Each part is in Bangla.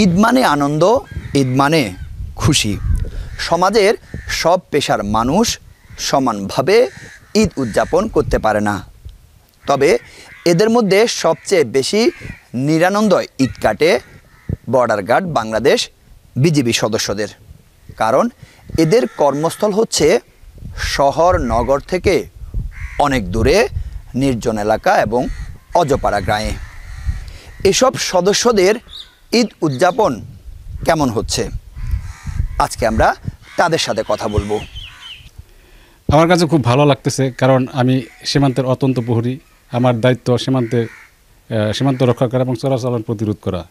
ঈদ মানে আনন্দ, ঈদ মানে খুশি। সমাজের সব পেশার মানুষ সমানভাবে ঈদ উদযাপন করতে পারে না। তবে এদের মধ্যে সবচেয়ে বেশি নিরানন্দয় ঈদ কাটে বর্ডার গার্ড বাংলাদেশ বিজিবি সদস্যদের। কারণ এদের কর্মস্থল হচ্ছে শহর নগর থেকে অনেক দূরে নির্জন এলাকা এবং অজপাড়া গ্রামে। এসব সদস্যদের ঈদ উদযাপন কেমন হচ্ছে, আজকে আমরা তাদের সাথে কথা বলবো। আমার কাছে খুব ভালো লাগতেছে, কারণ আমি সীমান্তের অত্যন্ত প্রহরী। আমার দায়িত্ব সীমান্ত রক্ষা করা এবং চোরাচালান প্রতিরোধ করা।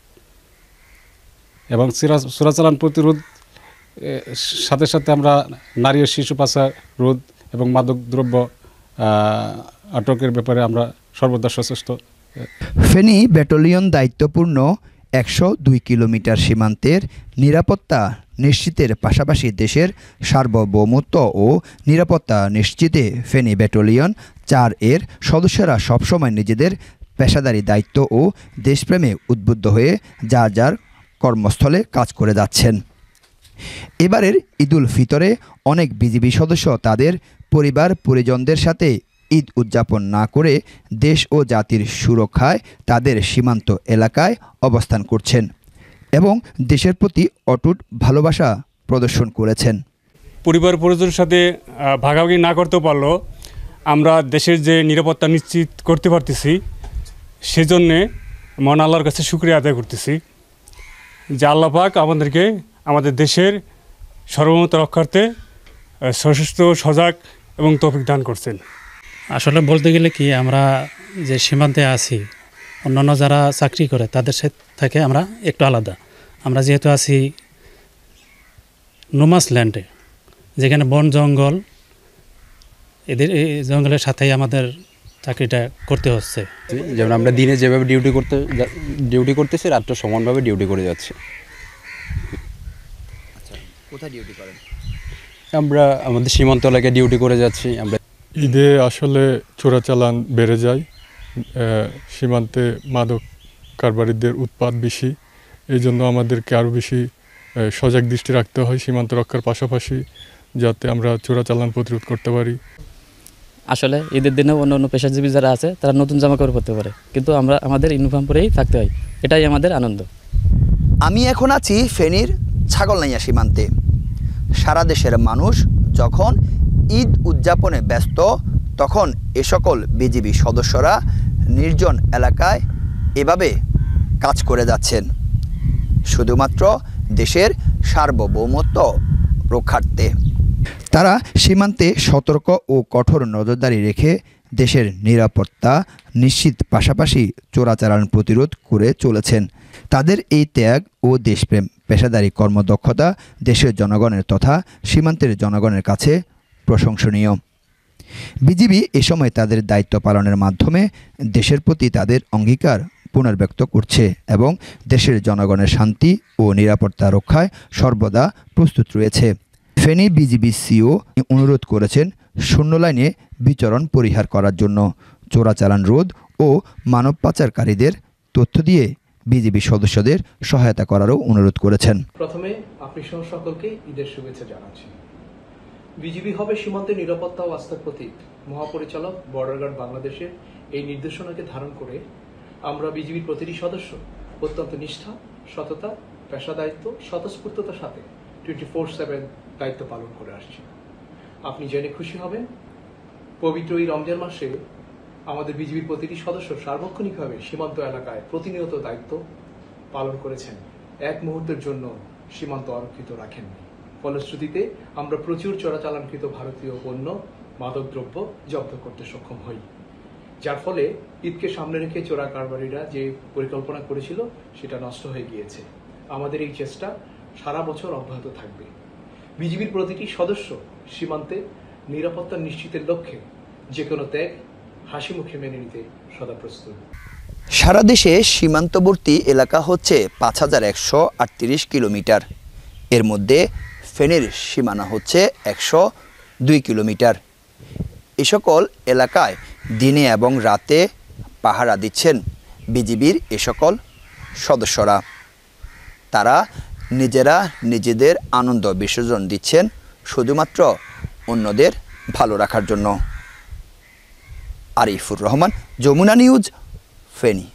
এবং চোরাচালান প্রতিরোধ সাথে সাথে আমরা নারী ও শিশু পাচার রোধ এবং মাদক দ্রব্য আটকের ব্যাপারে আমরা সর্বদা সচেষ্ট। ফেনী ব্যাটালিয়ন দায়িত্বপূর্ণ 102 কিলোমিটার সীমান্তের নিরাপত্তা নিশ্চিতের পাশাপাশি দেশের সার্বভৌমত্ব ও নিরাপত্তা নিশ্চিতে ফেনী ব্যাটালিয়ন 4 এর সদস্যরা সবসময় নিজেদের পেশাদারি দায়িত্ব ও দেশপ্রেমে উদ্বুদ্ধ হয়ে যার কর্মস্থলে কাজ করে যাচ্ছেন। এবারের ঈদুল ফিতরে অনেক বিজিবি সদস্য তাদের পরিবার পরিজনদের সাথে ঈদ উদযাপন না করে দেশ ও জাতির সুরক্ষায় তাদের সীমান্ত এলাকায় অবস্থান করছেন এবং দেশের প্রতি অটুট ভালোবাসা প্রদর্শন করেছেন। পরিবার পরিজনের সাথে ভাগাভাগি না করতে পারলেও আমরা দেশের যে নিরাপত্তা নিশ্চিত করতে পারতেছি, সেজন্যে মহান আল্লাহর কাছে শুকরিয়া আদায় করতেছি যে আল্লাহ পাক আমাদেরকে আমাদের দেশের সার্বভৌমত্ব রক্ষার্থে সশস্ত্র, সজাগ এবং তৌফিক দান করছেন। আসলে বলতে গেলে কি, আমরা যে সীমান্তে আছি, অন্যান্য যারা চাকরি করে তাদের থেকে আমরা একটু আলাদা। আমরা যেহেতু আছি নোমাস ল্যান্ডে, যেখানে বন জঙ্গল, এদের এই জঙ্গলের সাথেই আমাদের চাকরিটা করতে হচ্ছে। যেমন আমরা দিনে যেভাবে ডিউটি করতেছি, রাত্রে সমানভাবে ডিউটি করে যাচ্ছি। কোথায় ডিউটি করেন? আমরা আমাদের সীমান্ত এলাকায় ডিউটি করে যাচ্ছি। আমরা ঈদে আসলে চোরাচালান বেড়ে যায়, সীমান্তে মাদক কারবারিদের উৎপাত বেশি। এই জন্য আমাদেরকে আরও বেশি সজাগ দৃষ্টি রাখতে হয় সীমান্ত রক্ষার পাশাপাশি, যাতে আমরা চোরাচালান প্রতিরোধ করতে পারি। আসলে ঈদের দিনে অন্য পেশাজীবী যারা আছে তারা নতুন জামা কাপড় পরতে পারে, কিন্তু আমরা আমাদের ইউনিফর্ম পরেই থাকতে হয়। এটাই আমাদের আনন্দ। আমি এখন আছি ফেনীর ছাগলনাইয়া সীমান্তে। সারা দেশের মানুষ যখন ঈদ উদযাপনে ব্যস্ত, তখন এ সকল বিজিবি সদস্যরা নির্জন এলাকায় এভাবে কাজ করে যাচ্ছেন শুধুমাত্র দেশের সার্বভৌমত্ব রক্ষার্থে। তারা সীমান্তে সতর্ক ও কঠোর নজরদারি রেখে দেশের নিরাপত্তা নিশ্চিত পাশাপাশি চোরাচালান প্রতিরোধ করে চলেছেন। তাদের এই ত্যাগ ও দেশপ্রেম, পেশাদারি কর্মদক্ষতা দেশের জনগণের তথা সীমান্তের জনগণের কাছে প্রশংসনীয়। বিজিবি এ সময় তাদের দায়িত্ব পালনের মাধ্যমে দেশের প্রতি তাদের অঙ্গীকার পুনর্ব্যক্ত করছে এবং দেশের জনগণের শান্তি ও নিরাপত্তা রক্ষায় সর্বদা প্রস্তুত রয়েছে। ফেনী বিজিবি সিও অনুরোধ করেছেন শূন্য লাইনে বিচরণ পরিহার করার জন্য, চোরাচালান রোধ ও মানব পাচারকারীদের তথ্য দিয়ে বিজিবি সদস্যদের সহায়তা করারও অনুরোধ করেছেন। প্রথমে আপনি সহ সকলকে ঈদের শুভেচ্ছা জানাচ্ছি। বিজিবি হবে সীমান্তের নিরাপত্তা ও আস্থার প্রতীক। মহাপরিচালক বর্ডার গার্ড বাংলাদেশের এই নির্দেশনাকে ধারণ করে আমরা বিজিবির প্রতিটি সদস্য অত্যন্ত নিষ্ঠা, সততা, পেশা দায়িত্ব, স্বতঃস্ফূর্ততার সাথে 24/7 দায়িত্ব পালন করে আসছি। আপনি জেনে খুশি হবেন, পবিত্র এই রমজান মাসে আমাদের বিজিবির প্রতিটি সদস্য সার্বক্ষণিকভাবে সীমান্ত এলাকায় প্রতিনিয়ত দায়িত্ব পালন করেছেন, এক মুহূর্তের জন্য সীমান্ত অরক্ষিত রাখেননি। ফলশ্রুতিতে আমরা প্রচুর চোরাচালানকৃত ভারতীয় পণ্য, মাদকদ্রব্য জব্দ করতে সক্ষম হই, যার ফলে ঈদকে সামনে রেখে চোরা কারবারিরা যে পরিকল্পনা করেছিল সেটা নষ্ট হয়ে গিয়েছে। আমাদের এই চেষ্টা সারা বছর অব্যাহত থাকবে। বিজিবির প্রতিটি সদস্য সীমান্তে নিরাপত্তা নিশ্চিতের লক্ষ্যে যে কোনো ত্যাগ হাসি মুখে মেনে নিতে সদা প্রস্তুত। সারা দেশে সীমান্তবর্তী এলাকা হচ্ছে 5138 কিলোমিটার। এর মধ্যে ফেনীর সীমানা হচ্ছে 102 কিলোমিটার। এ সকল এলাকায় দিনে এবং রাতে পাহারা দিচ্ছেন বিজিবির এ সকল সদস্যরা। তারা নিজেরা নিজেদের আনন্দ বিসর্জন দিচ্ছেন শুধুমাত্র অন্যদের ভালো রাখার জন্য। আরিফুর রহমান, যমুনা নিউজ, ফেনী।